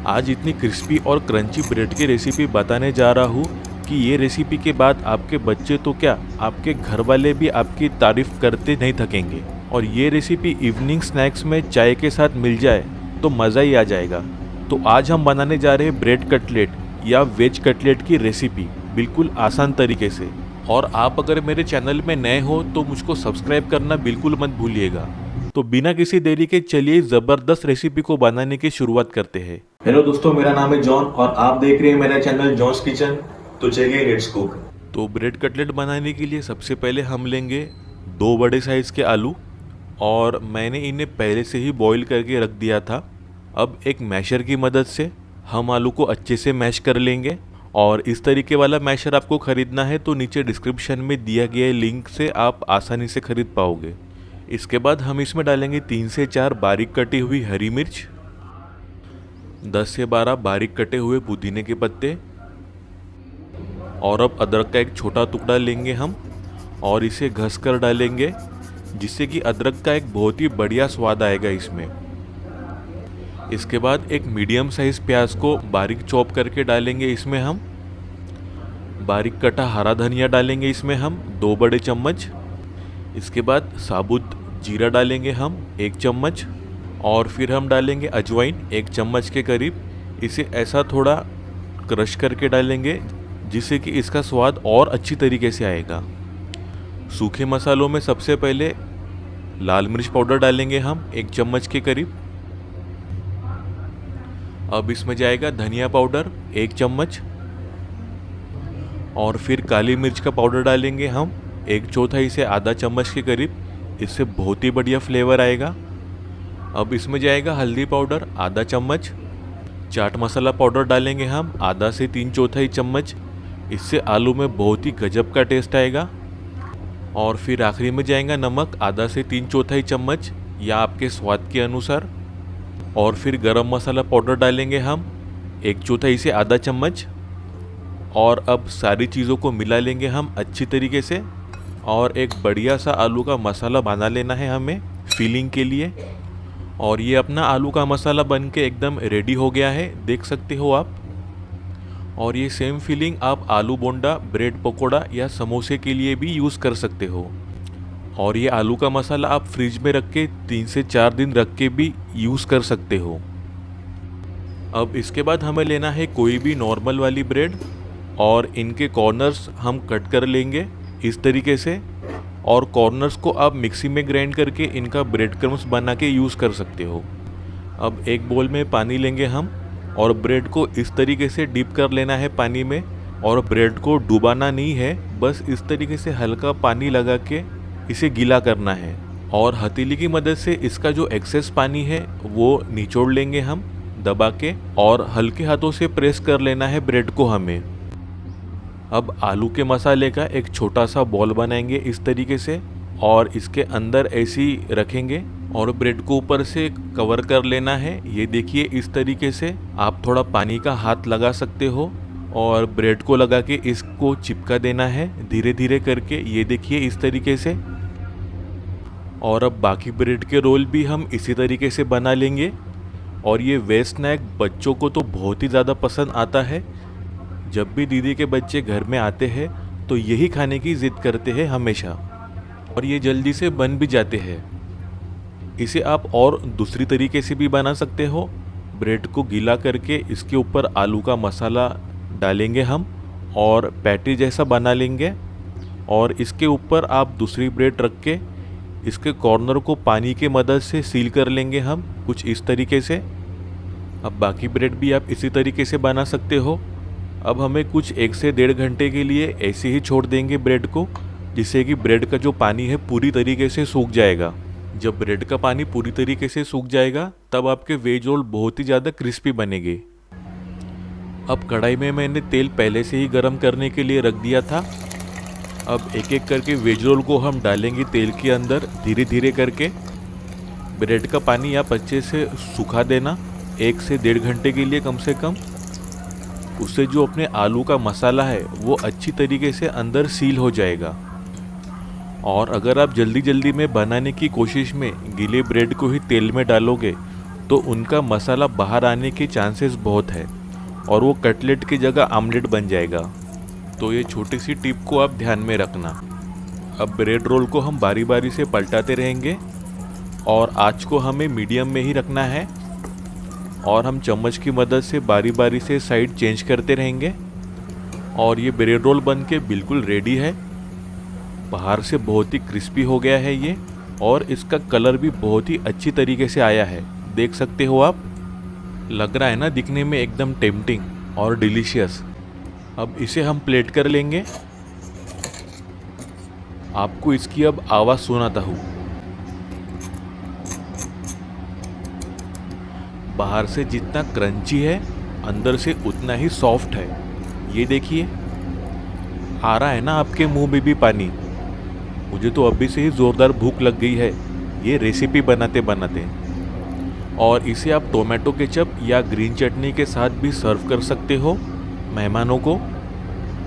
आज इतनी क्रिस्पी और क्रंची ब्रेड की रेसिपी बताने जा रहा हूँ कि ये रेसिपी के बाद आपके बच्चे तो क्या, आपके घर वाले भी आपकी तारीफ करते नहीं थकेंगे। और ये रेसिपी इवनिंग स्नैक्स में चाय के साथ मिल जाए तो मज़ा ही आ जाएगा। तो आज हम बनाने जा रहे हैं ब्रेड कटलेट या वेज कटलेट की रेसिपी, बिल्कुल आसान तरीके से। और आप अगर मेरे चैनल में नए हो तो मुझको सब्सक्राइब करना बिल्कुल मत भूलिएगा। तो बिना किसी देरी के चलिए ज़बरदस्त रेसिपी को बनाने की शुरुआत करते हैं। हेलो दोस्तों, मेरा नाम है जॉन और आप देख रहे हैं मेरा चैनल जॉन्स किचन। तो चलिए लेट्स कुक। तो ब्रेड कटलेट बनाने के लिए सबसे पहले हम लेंगे 2 बड़े साइज़ के आलू और मैंने इन्हें पहले से ही बॉईल करके रख दिया था। अब एक मैशर की मदद से हम आलू को अच्छे से मैश कर लेंगे। और इस तरीके वाला मैशर आपको ख़रीदना है तो नीचे डिस्क्रिप्शन में दिया गया लिंक से आप आसानी से ख़रीद पाओगे। इसके बाद हम इसमें डालेंगे 3 से 4 बारीक कटी हुई हरी मिर्च, 10 से 12 बारीक कटे हुए पुदीने के पत्ते और अब अदरक का एक छोटा टुकड़ा लेंगे हम और इसे घस कर डालेंगे, जिससे कि अदरक का एक बहुत ही बढ़िया स्वाद आएगा इसमें। इसके बाद एक मीडियम साइज़ प्याज को बारीक चॉप करके डालेंगे इसमें हम। बारीक कटा हरा धनिया डालेंगे इसमें हम 2 बड़े चम्मच। इसके बाद साबुत जीरा डालेंगे हम 1 चम्मच और फिर हम डालेंगे अजवाइन 1 चम्मच के करीब। इसे ऐसा थोड़ा क्रश करके डालेंगे जिससे कि इसका स्वाद और अच्छी तरीके से आएगा। सूखे मसालों में सबसे पहले लाल मिर्च पाउडर डालेंगे हम 1 चम्मच के करीब। अब इसमें जाएगा धनिया पाउडर 1 चम्मच और फिर काली मिर्च का पाउडर डालेंगे हम 1/4 से आधा चम्मच के करीब। इससे बहुत ही बढ़िया फ्लेवर आएगा। अब इसमें जाएगा हल्दी पाउडर आधा चम्मच, चाट मसाला पाउडर डालेंगे हम आधा से 3/4 चम्मच। इससे आलू में बहुत ही गजब का टेस्ट आएगा। और फिर आखिरी में जाएगा नमक आधा से 3/4 चम्मच या आपके स्वाद के अनुसार। और फिर गरम मसाला पाउडर डालेंगे हम 1/4 से आधा चम्मच। और अब सारी चीज़ों को मिला लेंगे हम अच्छी तरीके से और एक बढ़िया सा आलू का मसाला बना लेना है हमें फिलिंग के लिए। और ये अपना आलू का मसाला बन के एकदम रेडी हो गया है, देख सकते हो आप। और ये सेम फिलिंग आप आलू बोंडा, ब्रेड पकोड़ा या समोसे के लिए भी यूज़ कर सकते हो। और ये आलू का मसाला आप फ्रिज में रख के 3 से 4 दिन रख के भी यूज़ कर सकते हो। अब इसके बाद हमें लेना है कोई भी नॉर्मल वाली ब्रेड और इनके कॉर्नर्स हम कट कर लेंगे इस तरीके से। और कॉर्नर्स को आप मिक्सी में ग्राइंड करके इनका ब्रेड क्रम्स बना के यूज़ कर सकते हो। अब एक बोल में पानी लेंगे हम और ब्रेड को इस तरीके से डिप कर लेना है पानी में। और ब्रेड को डुबाना नहीं है, बस इस तरीके से हल्का पानी लगा के इसे गीला करना है। और हथेली की मदद से इसका जो एक्सेस पानी है वो निचोड़ लेंगे हम दबा के और हल्के हाथों से प्रेस कर लेना है ब्रेड को हमें। अब आलू के मसाले का एक छोटा सा बॉल बनाएंगे इस तरीके से और इसके अंदर ऐसे ही रखेंगे और ब्रेड को ऊपर से कवर कर लेना है। ये देखिए इस तरीके से आप थोड़ा पानी का हाथ लगा सकते हो और ब्रेड को लगा के इसको चिपका देना है धीरे धीरे करके। ये देखिए इस तरीके से। और अब बाकी ब्रेड के रोल भी हम इसी तरीके से बना लेंगे। और ये वेज स्नैक बच्चों को तो बहुत ही ज़्यादा पसंद आता है। जब भी दीदी के बच्चे घर में आते हैं तो यही खाने की ज़िद करते हैं हमेशा। और ये जल्दी से बन भी जाते हैं। इसे आप और दूसरी तरीके से भी बना सकते हो। ब्रेड को गीला करके इसके ऊपर आलू का मसाला डालेंगे हम और पैटी जैसा बना लेंगे। और इसके ऊपर आप दूसरी ब्रेड रख के इसके कॉर्नर को पानी के मदद से सील कर लेंगे हम कुछ इस तरीके से। अब बाकी ब्रेड भी आप इसी तरीके से बना सकते हो। अब हमें कुछ 1 से 1.5 घंटे के लिए ऐसे ही छोड़ देंगे ब्रेड को, जिससे कि ब्रेड का जो पानी है पूरी तरीके से सूख जाएगा। जब ब्रेड का पानी पूरी तरीके से सूख जाएगा तब आपके वेज रोल बहुत ही ज़्यादा क्रिस्पी बनेंगे। अब कढ़ाई में मैंने तेल पहले से ही गर्म करने के लिए रख दिया था। अब एक एक करके वेज रोल को हम डालेंगे तेल के अंदर धीरे धीरे करके। ब्रेड का पानी आप अच्छे से सुखा देना 1 से 1.5 घंटे के लिए कम से कम। उससे जो अपने आलू का मसाला है वो अच्छी तरीके से अंदर सील हो जाएगा। और अगर आप जल्दी जल्दी में बनाने की कोशिश में गीले ब्रेड को ही तेल में डालोगे तो उनका मसाला बाहर आने के चांसेस बहुत है और वो कटलेट की जगह आमलेट बन जाएगा। तो ये छोटी सी टिप को आप ध्यान में रखना। अब ब्रेड रोल को हम बारी बारी से पलटाते रहेंगे और आँच को हमें मीडियम में ही रखना है और हम चम्मच की मदद से बारी बारी से साइड चेंज करते रहेंगे। और ये ब्रेड रोल बन के बिल्कुल रेडी है। बाहर से बहुत ही क्रिस्पी हो गया है ये और इसका कलर भी बहुत ही अच्छी तरीके से आया है, देख सकते हो आप। लग रहा है ना दिखने में एकदम टेम्पटिंग और डिलीशियस। अब इसे हम प्लेट कर लेंगे। आपको इसकी अब आवाज़ सुनाता हूँ। बाहर से जितना क्रंची है अंदर से उतना ही सॉफ्ट है। ये देखिए, आ रहा है ना आपके मुंह में भी पानी। मुझे तो अभी से ही ज़ोरदार भूख लग गई है ये रेसिपी बनाते बनाते। और इसे आप टोमेटो केचप या ग्रीन चटनी के साथ भी सर्व कर सकते हो मेहमानों को।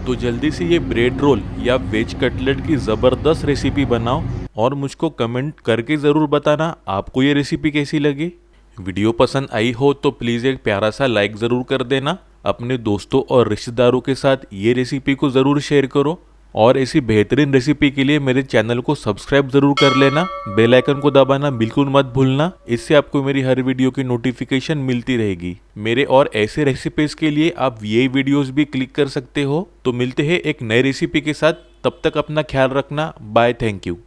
तो जल्दी से ये ब्रेड रोल या वेज कटलेट की ज़बरदस्त रेसिपी बनाओ और मुझको कमेंट करके ज़रूर बताना आपको ये रेसिपी कैसी लगी। वीडियो पसंद आई हो तो प्लीज़ एक प्यारा सा लाइक ज़रूर कर देना। अपने दोस्तों और रिश्तेदारों के साथ ये रेसिपी को ज़रूर शेयर करो और ऐसी बेहतरीन रेसिपी के लिए मेरे चैनल को सब्सक्राइब ज़रूर कर लेना। बेल आइकन को दबाना बिल्कुल मत भूलना, इससे आपको मेरी हर वीडियो की नोटिफिकेशन मिलती रहेगी। मेरे और ऐसे रेसिपीज़ के लिए आप ये वीडियोस भी क्लिक कर सकते हो। तो मिलते हैं एक नई रेसिपी के साथ, तब तक अपना ख्याल रखना। Bye, thank you.